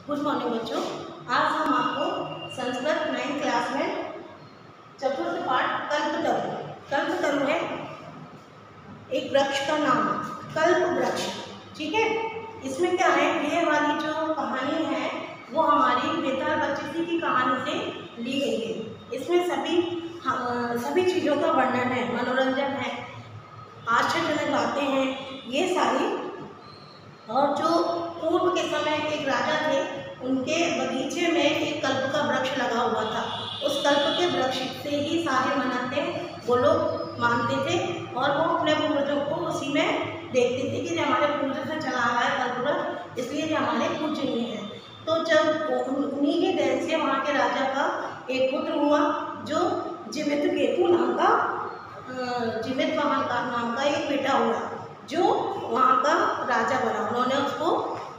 Good morning बच्चों। आज हम आपको संस्कृत 9th क्लास में चतुर्थ पाठ कल्पतरु है एक वृक्ष का नाम, कल्प वृक्ष। ठीक है, इसमें क्या है, ये वाली जो कहानी है वो हमारी बेताल बच्ची की कहानी से ली गई है। इसमें सभी चीज़ों का वर्णन है, मनोरंजन है, आश्चर्यजनक बातें हैं, ये सारी। और जो पूर्व के समय एक राजा थे, उनके बगीचे में एक कल्प का वृक्ष लगा हुआ था। उस कल्प के वृक्ष से ही सारे मन्नतें वो लोग मानते थे और वो अपने पूर्वजों को उसी में देखते थे कि हमारे पूर्वजों से चला आ रहा है कल्प वृक्ष, इसलिए ये हमारे पूजनीय है। तो जब उन्हीं के देन से वहाँ के राजा का एक पुत्र हुआ जो जीवितकेतु नाम का नाम का एक बेटा हुआ, जो वहाँ का राजा बना। उन्होंने उसको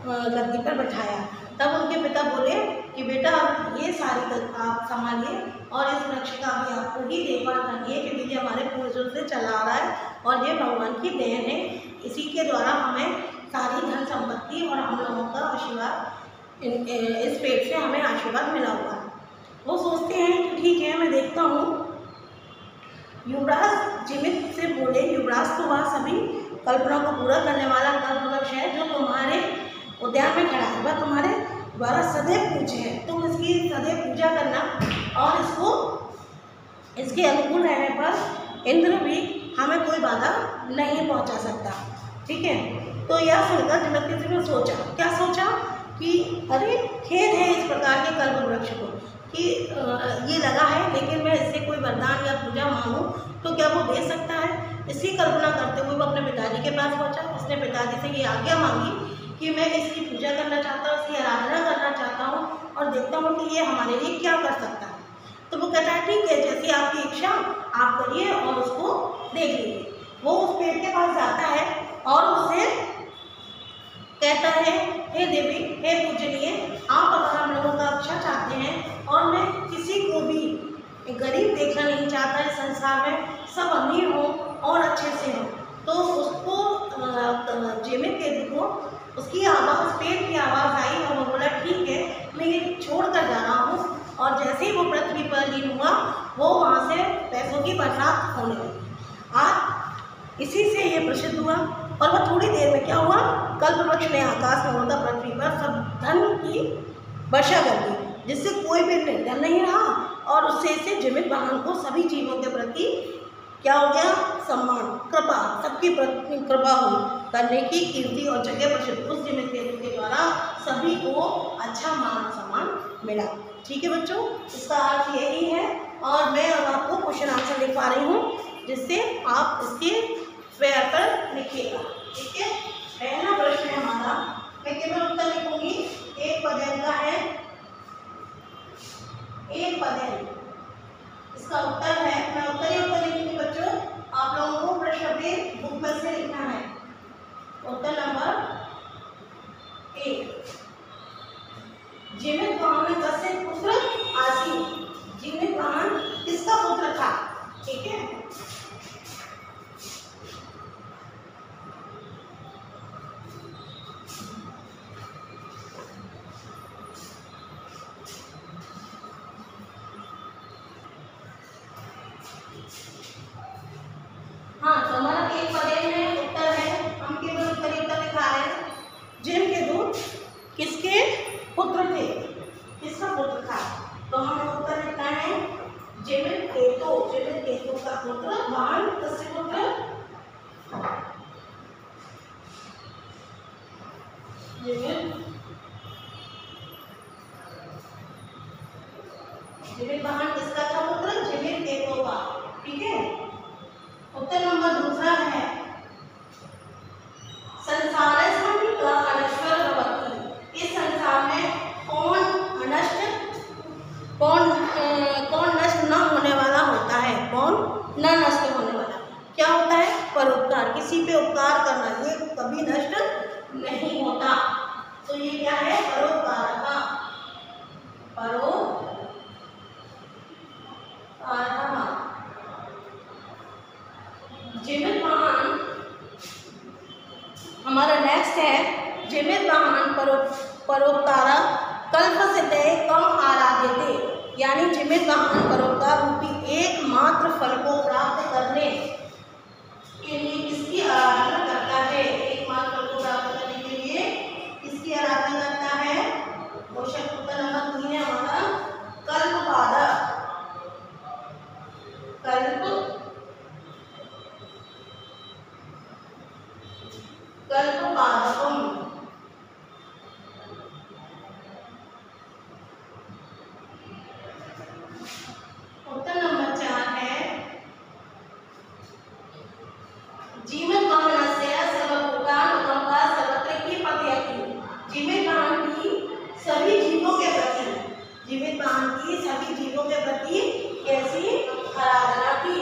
गद्दी पर बैठाया। तब उनके पिता बोले कि बेटा ये सारी आप संभालिए और इस वृक्ष का भी आपको ही देखभाल करनी है, क्योंकि ये हमारे पूर्वजों से चला आ रहा है और ये भगवान की देन है। इसी के द्वारा हमें सारी धन संपत्ति और हम लोगों का आशीर्वाद, इस पेड़ से हमें आशीर्वाद मिला हुआ है। वो सोचते हैं कि ठीक है, मैं देखता हूँ। युवराज जीवित से बोले, युवराज तो वह सभी कल्पना को पूरा करने वाला कल्प वृक्ष है जो तुम्हारे उद्यान में खड़ा है, वह तुम्हारे द्वारा सदैव पूज्य है। तुम इसकी सदैव पूजा करना और इसके अनुकूल रहने पर इंद्र भी हमें कोई बाधा नहीं पहुंचा सकता। ठीक है, तो यह सुनकर जीवित ने सोचा, क्या सोचा कि अरे खेद है इस प्रकार के कल्प वृक्ष को कि ये लगा है, लेकिन मैं इससे कोई वरदान या पूजा मांगूं तो क्या वो दे सकता है। इसी कल्पना करते हुए वो अपने पिताजी के पास पहुंचा। उसने पिताजी से ये आज्ञा मांगी कि मैं इसकी पूजा करना चाहता हूँ, इसकी आराधना करना चाहता हूँ और देखता हूँ कि ये हमारे लिए क्या कर सकता है। तो वो कहता है ठीक है, जैसी आपकी इच्छा आप करिए और उसको देख लीजिए। वो उस पेड़ के पास जाता है और उससे कहता है, हे देवी, हे पूजनीय, आप अगर हम लोगों का अच्छा चाहते हैं और मैं किसी को भी गरीब देखना नहीं चाहता इस संसार में, सब अमीर हो और अच्छे से हो, तो उसको जीवित केतु को उसकी आवाज़, पेड़ की आवाज़ आई और वो बोला ठीक है, मैं ये छोड़ कर जा रहा हूँ। और जैसे ही वो पृथ्वी पर लीन हुआ, वो वहाँ से पैसों की बरसात होने लगी। आज इसी से ये प्रसिद्ध हुआ और वह थोड़ी देर में क्या हुआ, कल्प वृक्ष ने आकाश में उड़ता पृथ्वी पर सब धन की वर्षा कर दी, जिससे कोई भी निर्धन नहीं रहा और उससे इसे जीवित वाहन को सभी जीवों के प्रति क्या हो गया, सम्मान, कृपा, सबकी कृपा हुई करने की कीर्ति और जगह प्रसिद्ध। उस जीवित केतु के द्वारा सभी को अच्छा मान सम्मान मिला। ठीक है बच्चों, इसका अर्थ यही है और मैं अब आपको क्वेश्चन आंसर लिख पा रही हूँ, जिससे आप इसके स्क्वायर पर लिखिएगा। ठीक है, पहला प्रश्न है हमारा, मैं केवल उत्तर लिखूंगी, एक पदेन का है, एक पदेन, इसका उत्तर है, मैं उत्तर ही उत्तर लिखूंगी बच्चों, आप लोगों को प्रश्न अपने बुक में से लिखना है। उत्तर नंबर 1, जीवित वाहन में कस्य पुत्र आसीत। जीवित वाहन किसका पुत्र था? ठीक है, हाँ, तो हमारा एक पदेन है, उत्तर है, हम केवल उत्तर लिखा है। जीवित किसके पुत्र थे, किसका पुत्र था? तो हमें उत्तर लिखना है जीवित केतु का पुत्र वाहन किसके पुत्र? जीवित वाहन किसका था पुत्र? जीवित केतु का। ठीक है, उत्तर नंबर दूसरा है, संसारेस्मिन् कः अनश्वर भवति। इस संसार में कौन नष्ट न होने वाला होता है? कौन न नष्ट होने वाला क्या होता है? परोपकार, किसी पे उपकार करना, ये कभी नष्ट नहीं होता। तो ये क्या है? परोपकार का, परोपकार। जीवित वाहन हमारा नेक्स्ट है, जीवित वाहन परोपकार कल्पसिद्धे कम आराध्यते, यानी जिमित वाहन परोपकार रूपी एकमात्र फल को प्राप्त करने के लिए किसकी आराधना करता है? एकमात्र फल को प्राप्त करने के लिए किसकी आराधना करता है? क्वेश्चन उत्तर नंबर 3 है हमारा कल्पपादक। कल्पपादकम। उत्तर नंबर 4 है जीवित वाहनस्य सर्वभूतानुकंपा सर्वत्र की पतयति। जीवित वाहन की सभी जीवों के प्रति, जीवित वाहन की सभी जीवों के प्रति कैसी आराधना की?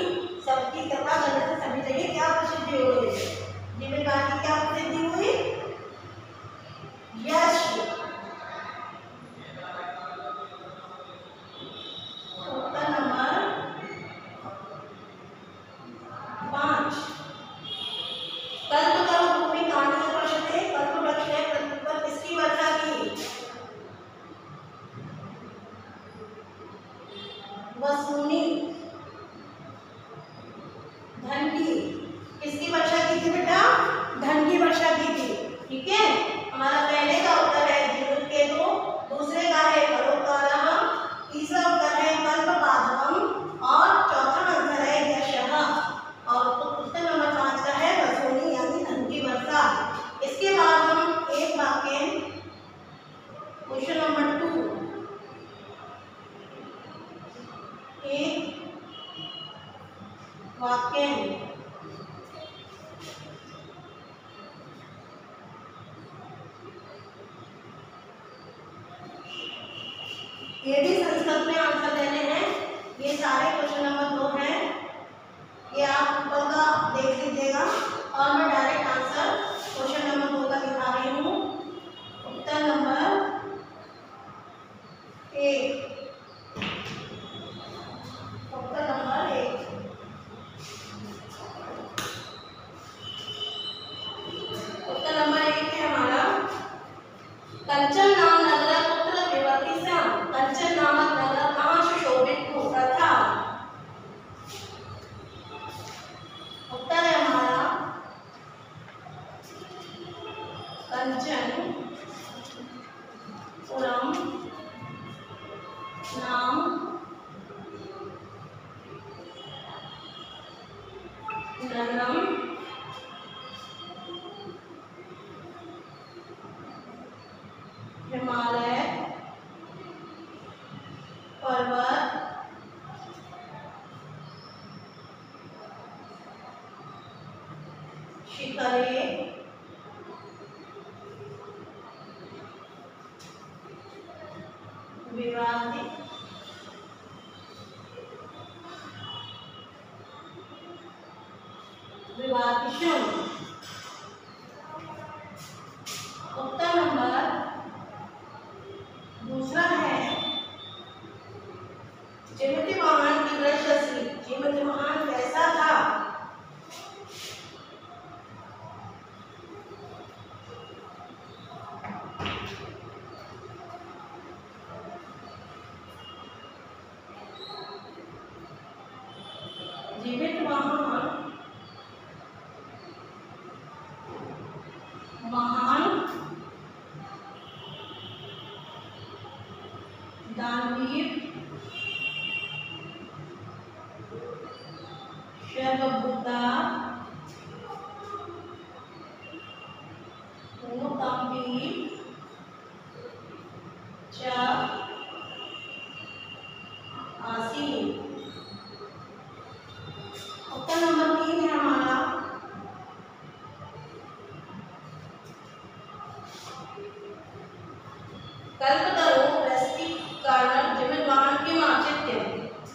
सबकी कृपा करने से सभी जगह क्या प्रसिद्धि हुई? जीवित वाहन की क्या प्रसिद्धि हुई? यश। उत्तर नंबर 5 कल्पतरु भूमि कांड उपनिषदे कल्पवृक्ष ने पृथ्वी पर किसकी वर्षा की? वसूनी, धन की। किसकी वर्षा की थी बेटा? धन की वर्षा की थी। ठीक है, हमारा पहले का उत्तर है जीवित के दो, दूसरे का है परोपकारः, तीसरा उत्तर है कल्पपादकम और चौथा आंसर है यशः। और उत्तर नंबर 5 का है वसूनी, यानी धन की वर्षा। इसके बाद हम एक वाक्य क्वेश्चन नंबर 2 एक वाक्य ये भी संस्कृत में आंसर देने हैं। ये सारे क्वेश्चन नंबर 2 हैं, ये आप ऊपर का देख लीजिएगा और मैं डायरेक्ट आंसर क्वेश्चन नंबर 2 का दिखा रही हूँ। उत्तर नंबर 1, उत्तर नंबर 1, उत्तर नंबर 1 है हमारा कंचन नाम नगर पुत्र विवती श्याम। कंचन नामक नगर कहाँ सुशोभित होता था? उत्तर है हमारा कंचन पुरम नाम नगरम हिमालय पर्वत शिखरे विवादिशम। उत्तर नंबर दूसरा है जीवित वाहन की दृश्य। जीवित वाहन कैसा था? जीवित वाहन महान दानवीर सर्वभूता अनुकंपी च आसीन। उत्तर नंबर 3 है हमारा कल्पतरु वृष्टि कारण जीवित वाहन के औचित्य।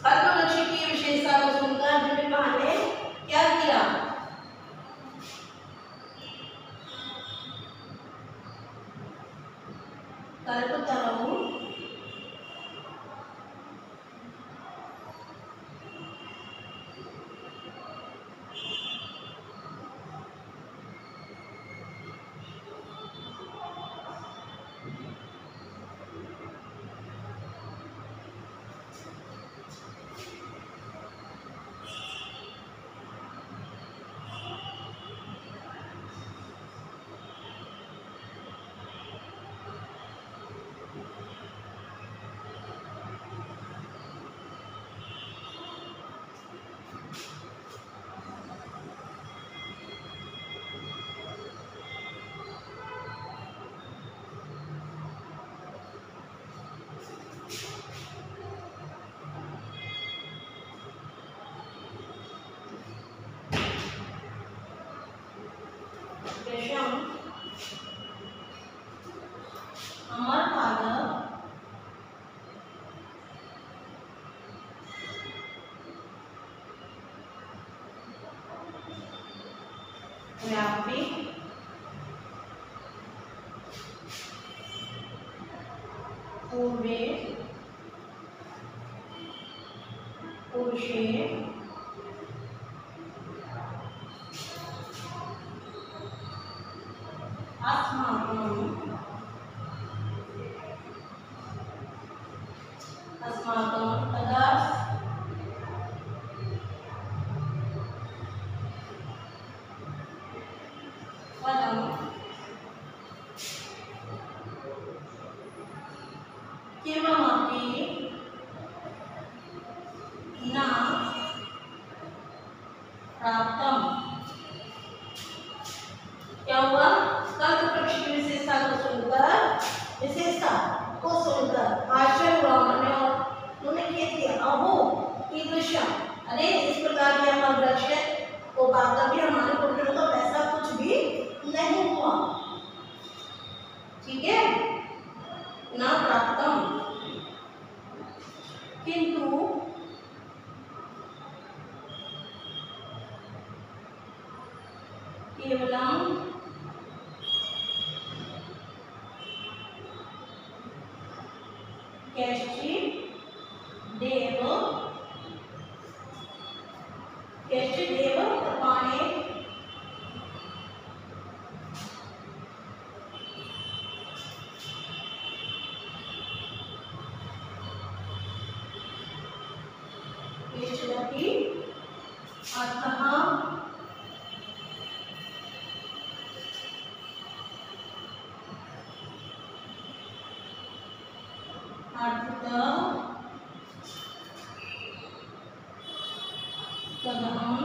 कल्पवृक्ष की विशेषता को सुनकर जीवित वाहन ने क्या किया? कल्पतरु पूर्वे पुरुषे अस्माकं तदा पदं किमपि न प्राप्तम। क्या हुआ? कल्पवृक्ष की विशेषता को सुनकर आश्चर्य हुआ उन्होंने खेद किया, अहो कीदृशम, अरे इस प्रकार के अमर वृक्ष को पाकर भी हमारे पुत्रों को ऐसा कुछ भी नहीं हुआ। ठीक है, न प्राप्तम किंतु केवलम कैश्चिदेव कृपाणे केशवती अर्थः तदहं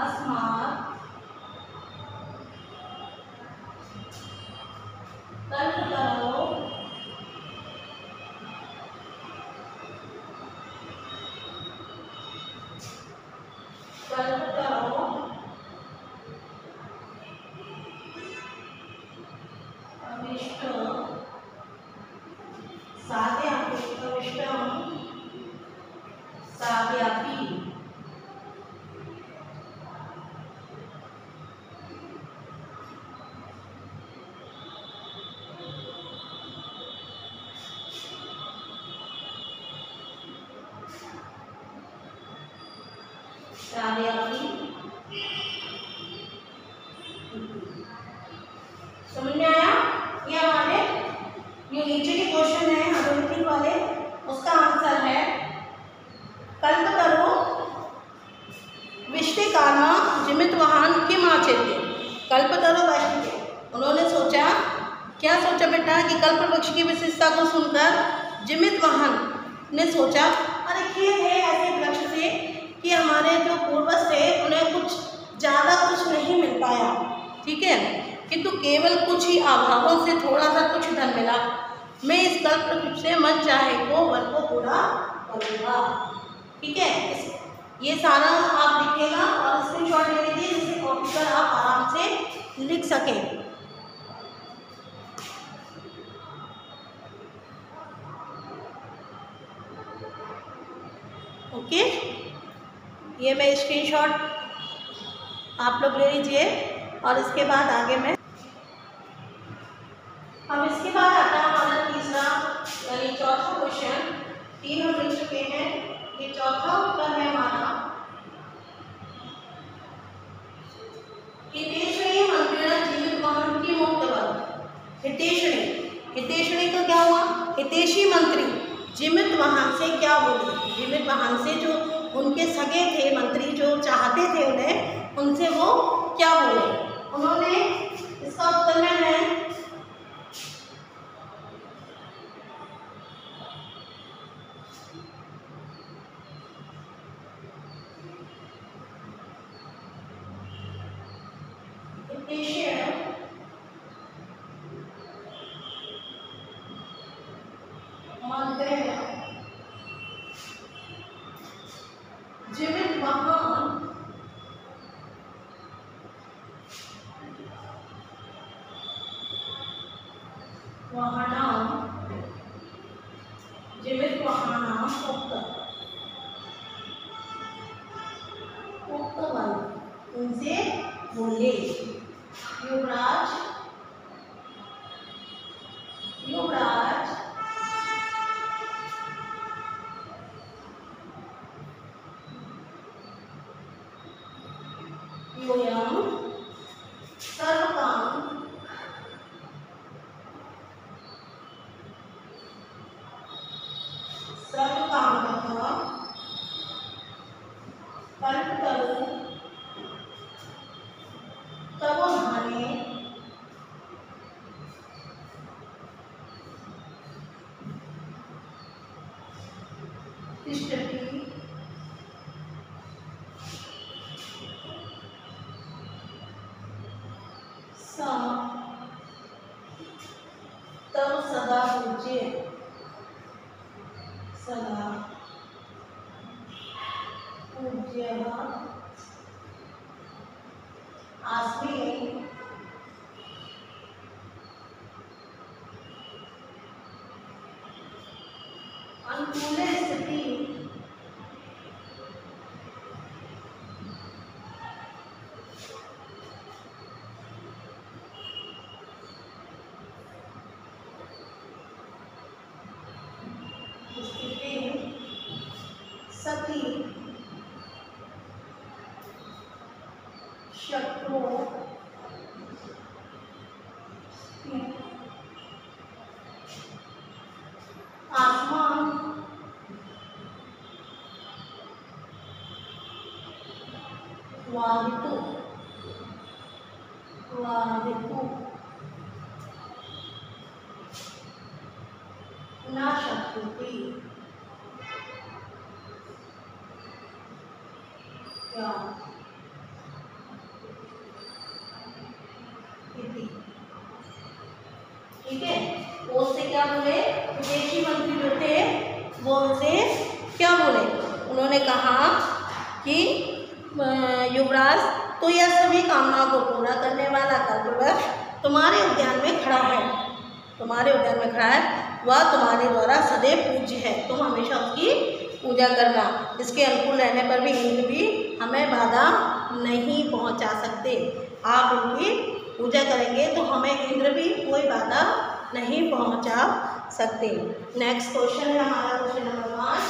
अस्मात् कल्पतरो साव्यापी समझ में आया? ये हमारे ये नीचे के क्वेश्चन है हाइड्रोलिक वाले, उसका आंसर है कल्पतरो विष्टिकाना जिमित वाहन किम आचेत्य। कल्पतरो वैष्णव उन्होंने सोचा, क्या सोचा बेटा कि कल्पवृक्ष की विशेषता को सुनकर जिमित वाहन ने सोचा, अरे खेद है ऐसे वृक्ष से कि हमारे जो पूर्वज थे उन्हें कुछ ज़्यादा कुछ नहीं मिल पाया, ठीक है, किंतु केवल कुछ ही अभावों से थोड़ा सा कुछ धन मिला। मैं इस कल्पवृक्ष से मन चाहे को वर को पूरा करूँगा। ठीक है, ये सारा आप लिखिएगा और स्क्रीनशॉट ले लीजिए जिससे कॉपी पर आप आराम से लिख सकें। ओके, ये मैं स्क्रीनशॉट आप लोग ले लीजिए और इसके बाद आगे मैं अब इसके बाद आता है हमारा तीसरा यानी चौथा क्वेश्चन। 3 हम लिख चुके हैं, ये चौथा उत्तर है हमारा। हितेशणी मंत्रिण जीवित वाहन की मुक्त। हितेशणी, हितेशणी का क्या हुआ? हितेशी मंत्री जीवित वाहन से क्या बोले? जीवित वाहन से जो उनके सगे थे मंत्री जो चाहते थे उन्हें, उनसे वो क्या बोले? उन्होंने इसका उत्तर में है जीवित वाहन जीवित वाहनाम उक्त उनसे बोले युवराज पूज्य सदा पूज्यः अस्मि अनुकूले स्थिति सती शत्रु आसमान वादितु न शक्ति क्या ठीक है। वो उससे क्या बोले, विदेशी मंत्री जो थे वो उनसे क्या बोले, उन्होंने कहा कि युवराज तो यह सभी कामनाओं को पूरा करने वाला कल्पवृक्ष तुम्हारे उद्यान में खड़ा है, तुम्हारे उद्यान में खड़ा है, वह तुम्हारे द्वारा सदैव पूज्य है, तुम हमेशा उसकी पूजा करना। इसके अनुकूल रहने पर भी इंद्र भी हमें बाधा नहीं पहुंचा सकते। आप उनकी पूजा करेंगे तो हमें इंद्र भी कोई बाधा नहीं पहुंचा सकते। नेक्स्ट क्वेश्चन है हमारा क्वेश्चन नंबर 5।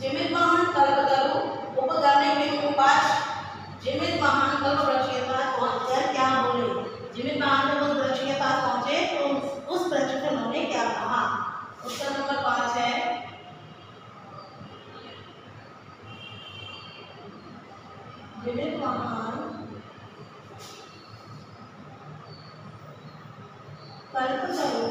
जिमित वाहन कल्पतरु उपगमने में उपाच जिमित वाहन कल्पवृक्ष के पास पहुंचकर क्या बोले। जिमित वाहन जब उस वृक्ष के पास पहुंचे तो उस वृक्ष को उन्होंने क्या कहा। उत्तर नंबर 5 है जिमित वाहन कल्पतरु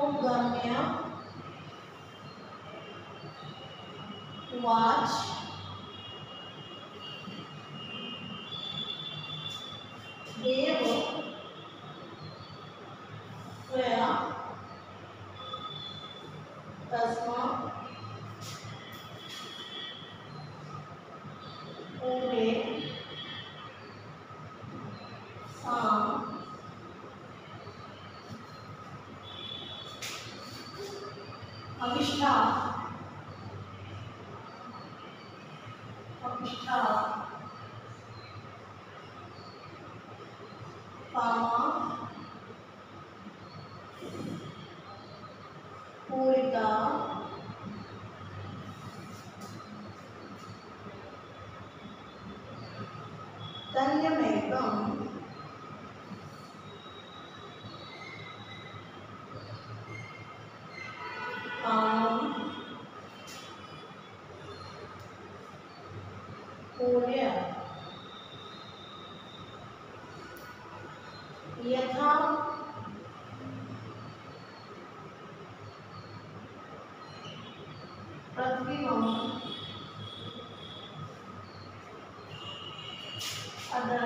उपगम्य वाच देव त्वया तस्मात् पूरे साम अभिष्ठा कामा पूरिता तन्यमेकम् पूर्य यथा पृथ्वीं अदर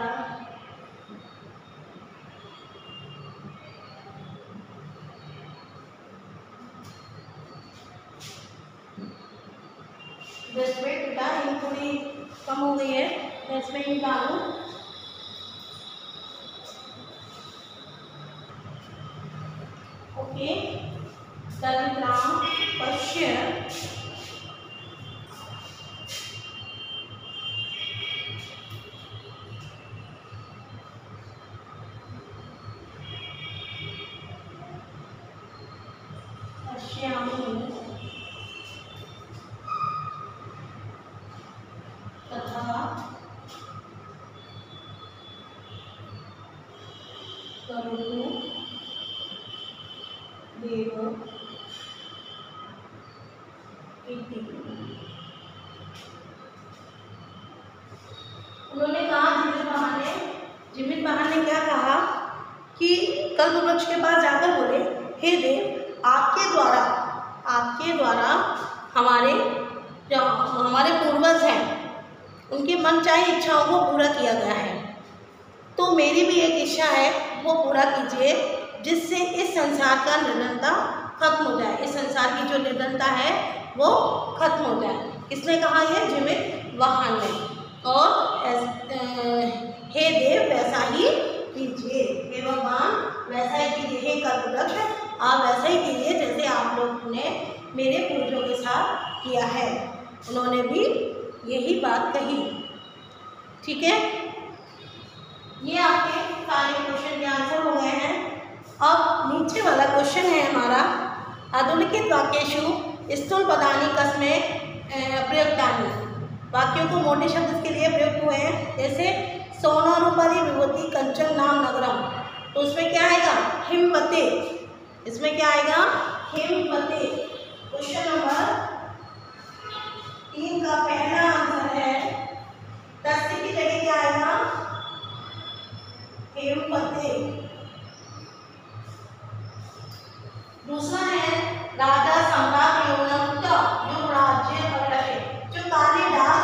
बेटा इन थोड़ी कम हो गई है मैं इसमें निकालूं। ओके दलिद्राम पश्य पश्यामि तथा करोतु देव इति। उन्होंने कहा जिमित वाहन ने क्या कहा कि कल्पवृक्ष के पास जाकर बोले, हे देव आपके द्वारा आपके द्वारा हमारे जो हमारे पूर्वज हैं उनकी मनचाही इच्छाओं को पूरा किया गया है। तो मेरी भी एक इच्छा है, वो पूरा कीजिए, जिससे इस संसार का निर्धनता खत्म हो जाए। इस संसार की जो निर्धनता है वो खत्म हो जाए। किसने कहा? ये जिमित वाहन ने। और हे देव वैसा ही कीजिए, हे भगवान वैसा ही कीजिए, हे कल्पवृक्ष आप वैसा ही कीजिए जैसे आप लोग ने मेरे पूर्वजों के साथ किया है। उन्होंने भी यही बात कही। ठीक है, ये आपके सारे क्वेश्चन के आंसर हो गए हैं। अब नीचे वाला क्वेश्चन है हमारा, अधोलिखित वाक्येषु स्थूल पदानि कस्मै प्रयुक्तानि। वाक्यों को मोटे शब्द के लिए प्रयुक्त हुए हैं। जैसे सोनारूपरि विभूति कंचन नाम नगरम, तो उसमें क्या आएगा? हिमवते। इसमें क्या आएगा? हिमवते। क्वेश्चन नंबर 3 का पहला आंसर है, तस्य की जगह क्या आएगा? हिमवते। दूसरा है राजा सम्राट युवनंत युवराज्य अवलक्षे। जो काले दाग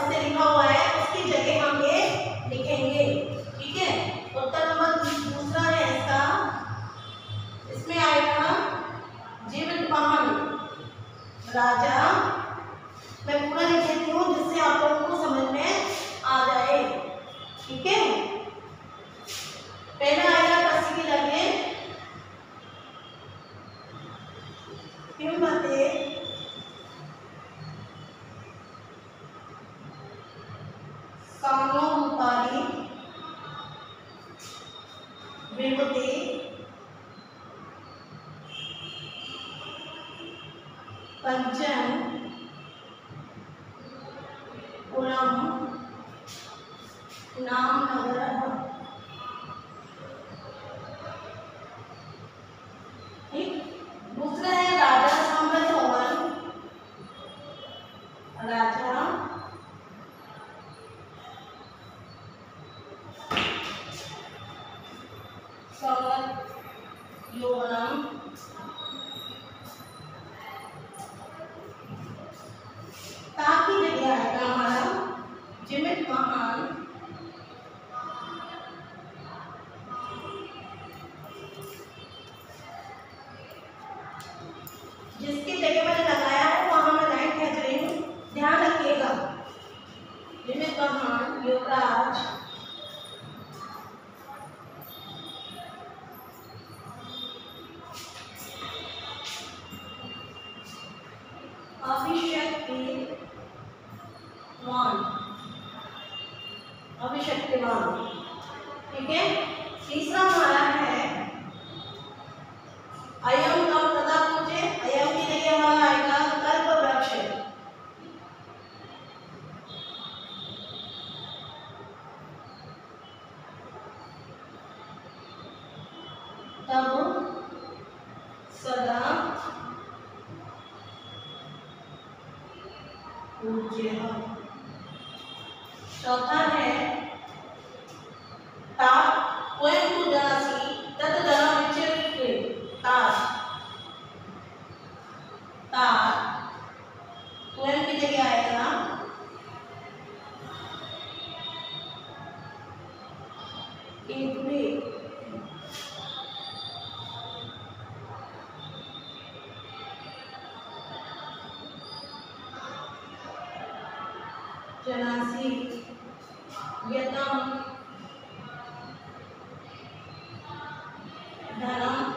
से लिखा हुआ है उसकी जगह हम ये लिखेंगे। ठीक है, उत्तर नंबर दूसरा है इसका, इसमें आएगा जीवित वाहन राजा। मैं पूरा लिख देती हूँ जिससे आप लोगों को समझ में आ जाए। ठीक है, पहला आएगा तस्य की जगह हिमवते सोनारूपरि विभूति कंचन पुरम नाम नगरः। दूसरा है राजा सम्राट भवन, राजा सम्राट यौवनम ताकि जगह आएगा हमारा जिमित महान जिसकी जगह मैंने लगाया है वहां मैं लाइन खींच रही हूँ, ध्यान रखिएगा। जिमित महान युवराज अभिशक्तिमान। ठीक है, तीसरा हमारा है अयम कम तथा पूछे। अयम की जगह हमारा आएगा कल्पवृक्ष। तब सदा पूज्य। चौथा है ताप स्वयं को जनासी तत् जन विचरित। ताप स्वयं की जगह आएगा एक जनासी यतम धनम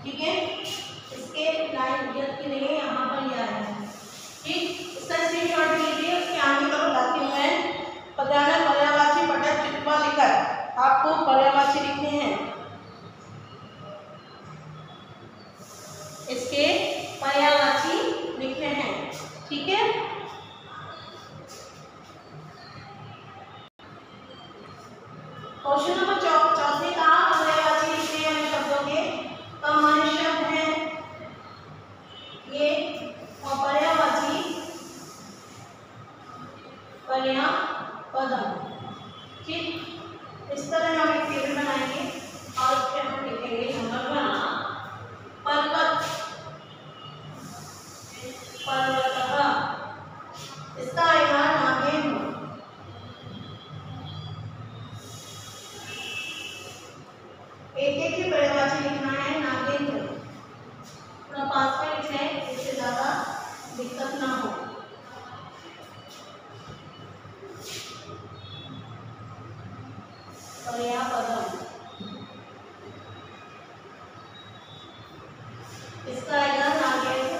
ठीक है, इसके लाइन की नहीं यहाँ पर यह है। ठीक, ध्यान पर्यायवाची पटक चिटवा लिखत, आपको पर्यायवाची लिखने हैं, इसके पर्यायवाची लिखने हैं, ठीक है। क्वेश्चन नंबर 4 का पर्यायवाची लिखने हैं शब्दों के, तो हमारे शब्द हैं ये और पर्यायवाची पर्यायपदम, ठीक। इस तरह हम एक टेबल बनाएंगे और उस पर हम लिखेंगे नंबर 1 पर्वत, पर्वतः, इसका आएगा नागेंद्र, एक एक की पर्यायवाची लिखना है नागेंद्र, थोड़ा पास में लिखें जिससे ज्यादा दिक्कत ना हो। पर्यायपदम, इसका आएगा नागेंद्र,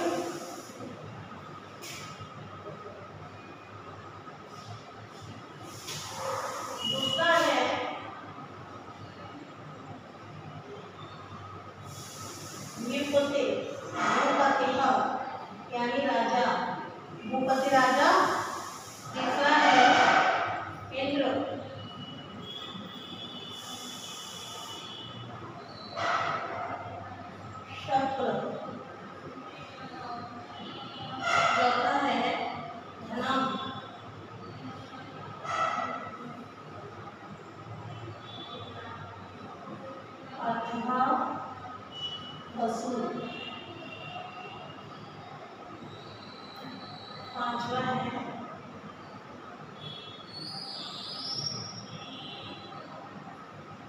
दूसरा है भूपति, भूपतिः यानी राजा, भूपति राजा। तीसरा है इंद्र, शक्र। चौथा है धनम, अथवा वसु। पांचवा है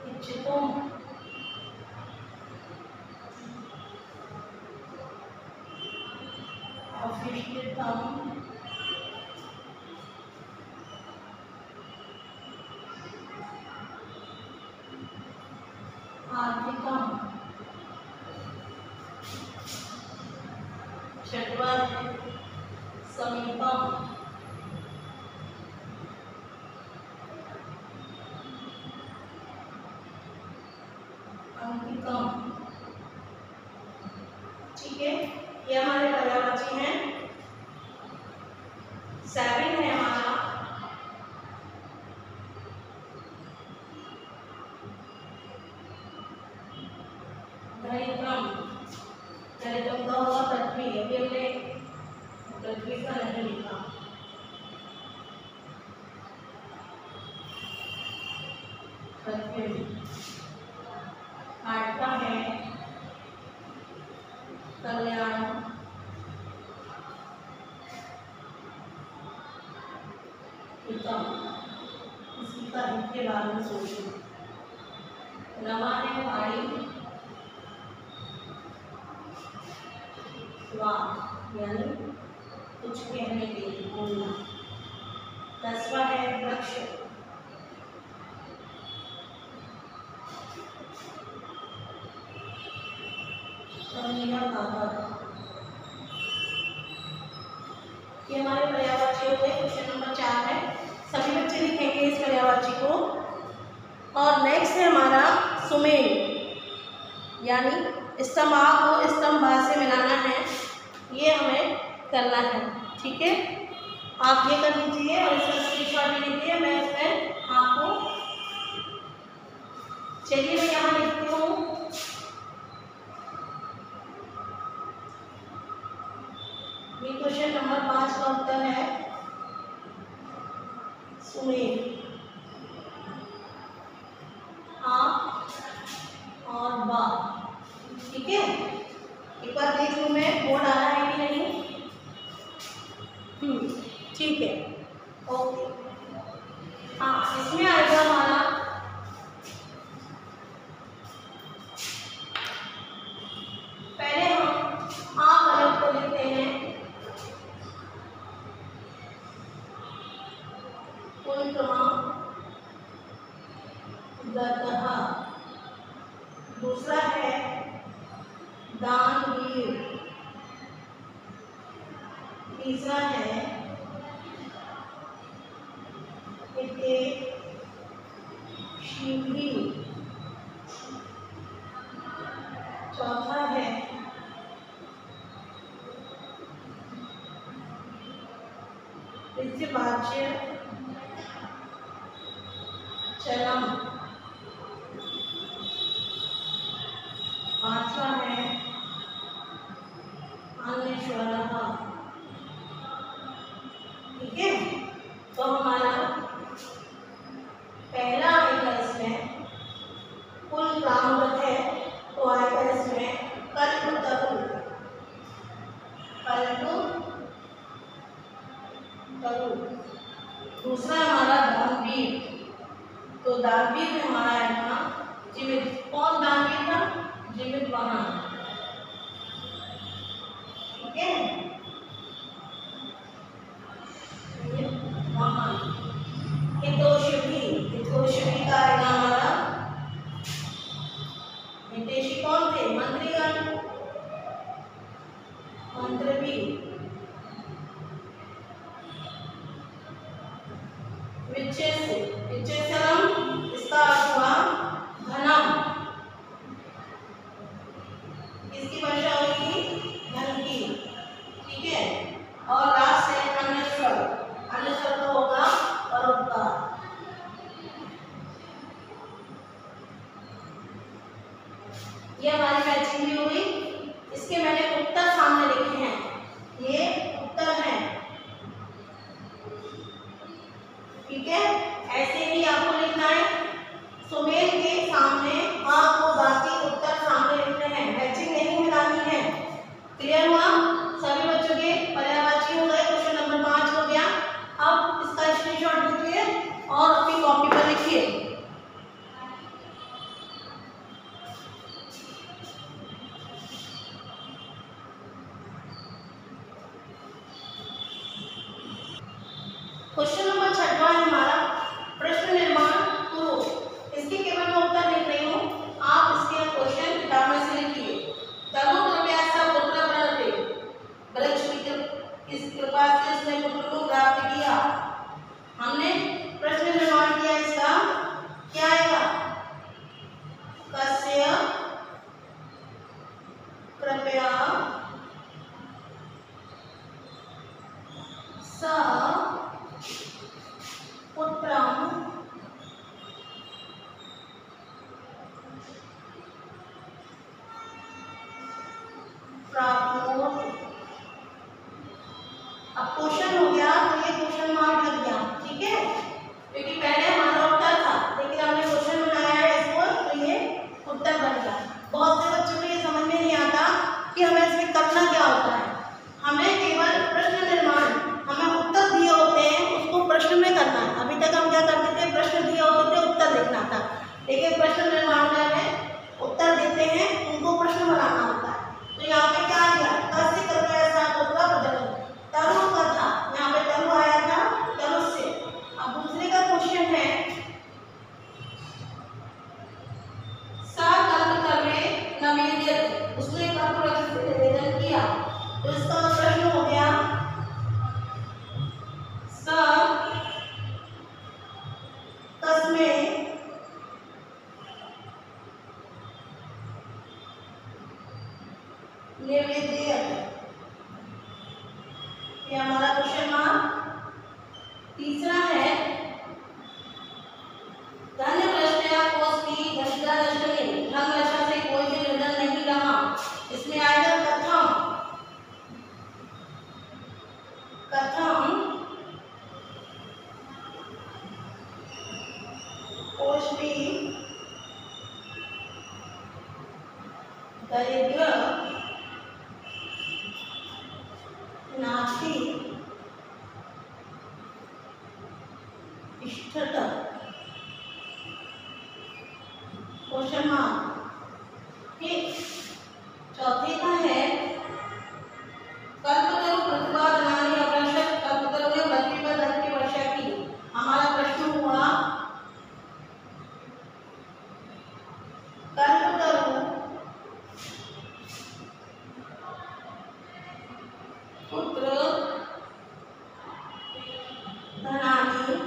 इच्छितुम, अभिष्टितम, आर्थिकम। छठवा है समीपम, अंकितम, ठीक है। ये हमारे पर्यायवाची हैं। 7 है हमारा धरित्रम, धरित्रम का हुआ पृथ्वी, अभी हमने पृथ्वी का नहीं लिखा। पृथ्वी। 8वां है कल्याण, हितम, इसी का हित के बारे में सोचो। 9वां है वाणी, वाक यानी कुछ कहने के लिए बोलना। 10वां है वृक्ष, ये हमारे पर्यायवाची हो गए। क्वेश्चन नंबर 4 है, सभी बच्चे लिखेंगे इस पर्यायवाची को। और नेक्स्ट है हमारा सुमेल, यानी स्तंभ आ को स्तंभ बा से मिलाना है, ये हमें करना है, ठीक है। आप ये कर लीजिए और इसका स्क्रीनशॉट ले लीजिए, मैं इसमें आपको, चलिए मैं यहाँ लिखती हूँ। ये क्वेश्चन नंबर 5 का उत्तर है सुमेल, आ और बा, ठीक है। एक बार देख लूँ मैं बोर्ड आ रहा है कि नहीं। ठीक है, ओके। हाँ, इसमें आएगा हमारा पहले हम आ कलर को लिखते हैं, दूसरा है दानवीर, तीसरा है विभाज्य चलम। पांचवा है अन्य स्वरः। ठीक है, तो हमारा पहला आएगा इसमें कुल क्रामवत है, तो आएगा इसमें कल्पतरु। दूसरा हमारा दानवीर, तो दानवीर में हमारा आएगा जीवित। कौन दानवीर था? जीवित वाहन। ठीक है, वाहन। हितोषी का आएगा हमारा हितैषी। कौन थे? मंत्रीगण, मंत्री। विच्छेदनम, इसका अर्थ हुआ धनम। इसकी वर्षा होगी धन की। ठीक है, और लास्ट है अन्यस्वर। अन्यस्वर तो होगा परोपकार। ये हमारी मैचिंग भी हुई। इसके मैंने उत्तर सामने लिखे हैं, ये उत्तर हैं। ठीक है, ऐसे ही आपको लिखना है। सुमेल के सामने आ को बाकी उत्तर सामने लिखने हैं, मैचिंग नहीं मिलानी है। क्लियर हुआ? सभी बच्चों के पर्यायवाची हो गए। क्वेश्चन नंबर 5 हो गया। अब इसका स्क्रीनशॉट लीजिए और अपनी कॉपी पर लिखिए। क्वेश्चन नंबर 6 है हमारा प्रश्न निर्माण करो। इसके केवल मैं उत्तर लिख रही हूँ, आप इसके क्वेश्चन किताब में से लिखिए। तनु कृपया पुत्र बनते, वृक्ष किस कृपा से उसने पुत्र को प्राप्त किया। हमने प्रश्न निर्माण किया, इसका क्या आएगा? कस्य कृपया स पुत्रम प्राप्नोत्। अब क्वेश्चन हो गया तो ये क्वेश्चन मार्क लग गया। ठीक है, क्योंकि पहले हमारा उत्तर था, लेकिन हमने क्वेश्चन बनाया है इसको, तो ये उत्तर बन गया। बहुत से बच्चों को ये समझ में नहीं आता कि हमें इसमें करना क्या होता है। हमें केवल प्रश्न निर्माण, हमें उत्तर दिए होते हैं, उसको प्रश्न में करना है। अभी तक हम क्या करते थे? प्रश्न दिए होते थे, उत्तर लिखना था। लेकिन प्रश्न निर्माण में हमें उत्तर देते हैं, उनको प्रश्न बनाना होता है। तो यहाँ पे क्या आ गया? कस्य कृपया स पुत्र प्रजनन। तनु का था, यहाँ पे तनु आया था, तनु से। अब दूसरे का क्वेश्चन है सा कल्पतरु में नवेद्यत, उसने कल्पवृक्ष से निवेदन किया। तो इसका प्रश्न हो गया सा तस्में निवेद्यत। ये हमारा क्वेश्चन मार्क। तीसरा है धन्य वृष्टया कोष की दशदा दशने, धन वर्षा से कोई भी निधन नहीं रहा। इसमें आएगा कथम। कथम कोष में दरिद्र नास्ति इष्टत। Question mark. ठीक, चौथे का है कल्पतरु प्रतिभा धनानि अवर्षत, कल्पतरु ने पृथ्वी पर धन की वर्षा की। हमारा प्रश्न हुआ कल्पतरु पुत्र धनानि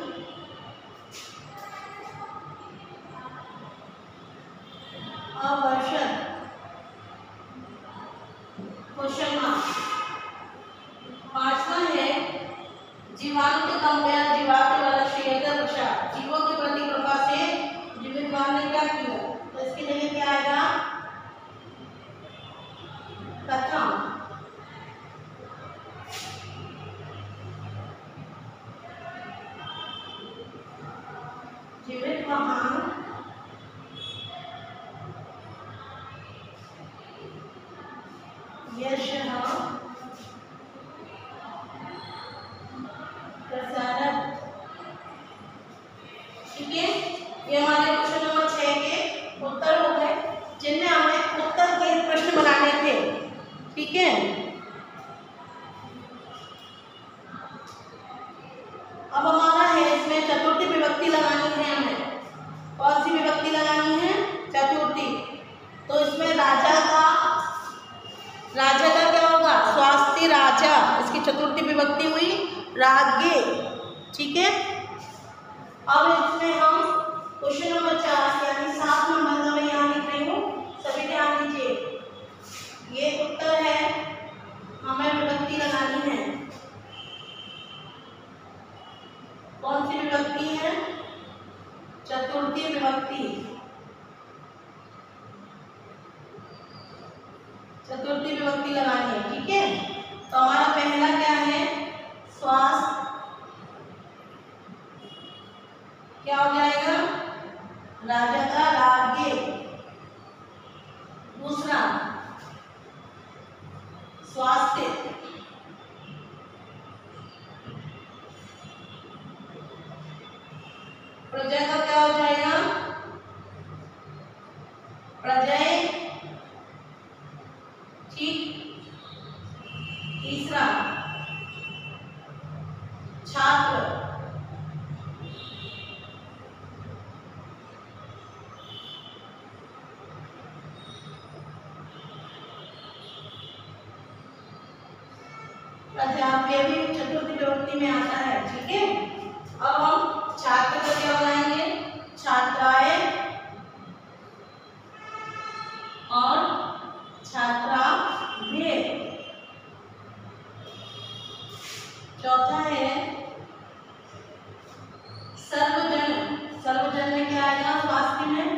अवर्षत। Question mark. 5वां है जीवाणु कथम, जीवितवान, यशः, प्रसारः। ठीक है, ये हमारे क्वेश्चन नंबर 6 के उत्तर हो गए, जिनमें हमें उत्तर के प्रश्न बनाने थे। ठीक है, अब हमारा है इसमें चतुर्थी विभक्ति लगानी है हमें। कौन सी विभक्ति लगानी है? चतुर्थी। तो इसमें राजा का क्या होगा? स्वास्ति राजा, इसकी चतुर्थी विभक्ति हुई राज्ञे। ठीक है, अब इसमें हम क्वेश्चन नंबर 4 यानी 7 नंबर का मैं यहाँ लिख रही हूँ, सभी ध्यान दीजिए। ये उत्तर है, हमें विभक्ति लगानी है। कौन सी विभक्ति है? चतुर्थी विभक्ति। चतुर्थी विभक्ति लगानी है। ठीक है, तो हमारा पहला क्या है? स्वास्थ्य, क्या हो जाएगा? राजा का राज्ञे। दूसरा स्वास्थ्य, प्रजा का क्या हो जाएगा? प्रजय। ठीक, तीसरा छात्र, प्रजा के भी चतुर्थी विभक्ति में आता है। ठीक है, अब हम छात्र का क्या बनाएंगे? छात्राएं और छात्राएं। चौथा है सर्वजन। सर्वजन में क्या आएगा? स्वास्थ्य में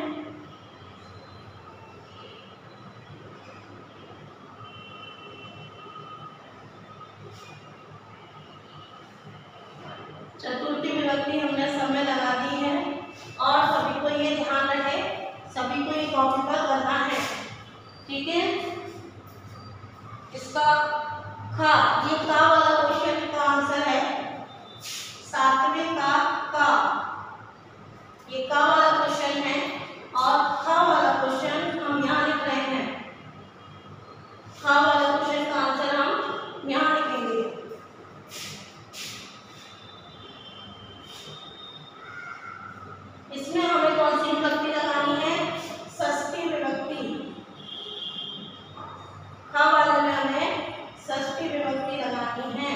चतुर्थी विभक्ति हमने सब में लगा दी है। और सभी को ये ध्यान रहे, सभी को ये कॉपी पर करना है। ठीक है, इसका खा, ये का वाला क्वेश्चन का आंसर है 7वें का। ये का वाला क्वेश्चन है और खा वाला क्वेश्चन हम यहाँ लिख रहे हैं। खा वाला क्वेश्चन का आंसर हम यहाँ लिखेंगे। इसमें हमें कौन सी विभक्ति लगानी है? षष्ठी विभक्ति। खा वाले में हमें षष्ठी विभक्ति लगानी है।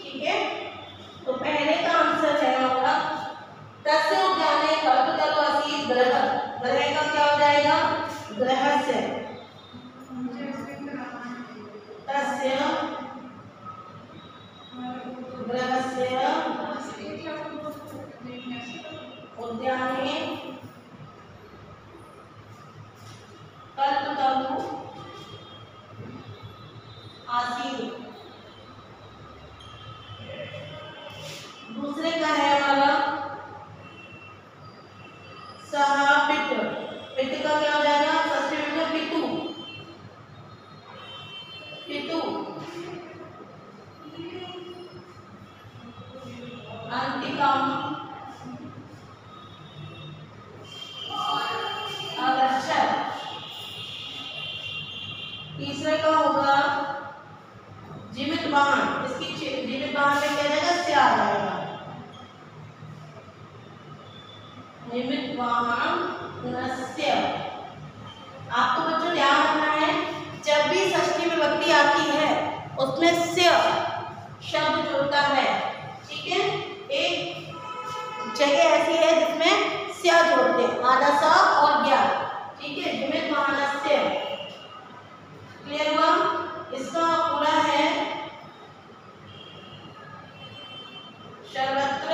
ठीक है, तो पहले का आंसर है हमारा तस्य उद्याने कर्तुतलवासी ग्रह। ग्रह का क्या हो जाएगा? ग्रहस्य। तस्य ग्रहस्य उद्याने कर्तुतलु आसीत्। दूसरे का है हमारा सहा पितृ। पितृ का क्या हो जाएगा? षष्ठी में पितु। पितु अंतिकम अगच्छत्। तीसरे का होगा जीवितवान। इसकी जीवितवान में क्या जाएगा? से आ जाएगा। जीवितवान नस्य। आपको बच्चों ध्यान रखना है, जब भी षष्ठी विभक्ति आती है उसमें से शब्द जुड़ता है। ठीक है, एक जगह ऐसी है जिसमें स्य जोड़ते हैं, आधा सा और ज्ञा। ठीक है, जीवितवानस्य। क्लियर हुआ? इसका पूरा है सर्वत्र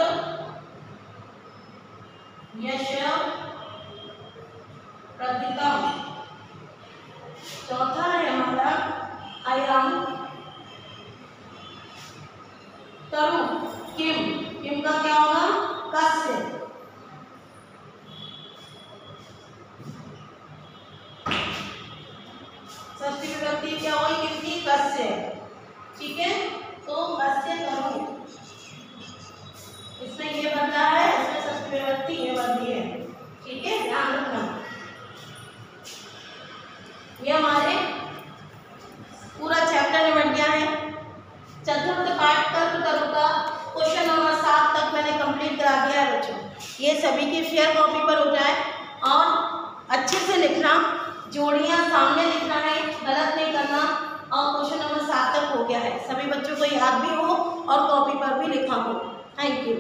यश प्रथितम्। चौथा है हमारा आई एम तरु किम। किम का क्या होगा? कस्य। षष्ठी विभक्ति क्या हुई? किसकी? कस्य। ठीक है, तो कस्य तरु, इसमें ये बदला है, इसमें षष्ठी विभक्ति ये बदली है। ठीक है, ध्यान रखना। ये हमारे पूरा चैप्टर निबट गया है। चतुर्थ पाठ कल्पतरु का क्वेश्चन नंबर 7 तक मैंने कंप्लीट करा दिया है बच्चों। ये सभी की फेयर कॉपी पर हो जाए और अच्छे से लिखना, जोड़ियां सामने लिखना है, गलत नहीं करना। और क्वेश्चन नंबर 7 तक हो गया है, सभी बच्चों को याद भी हो और कॉपी पर भी लिखा हो। Thank you.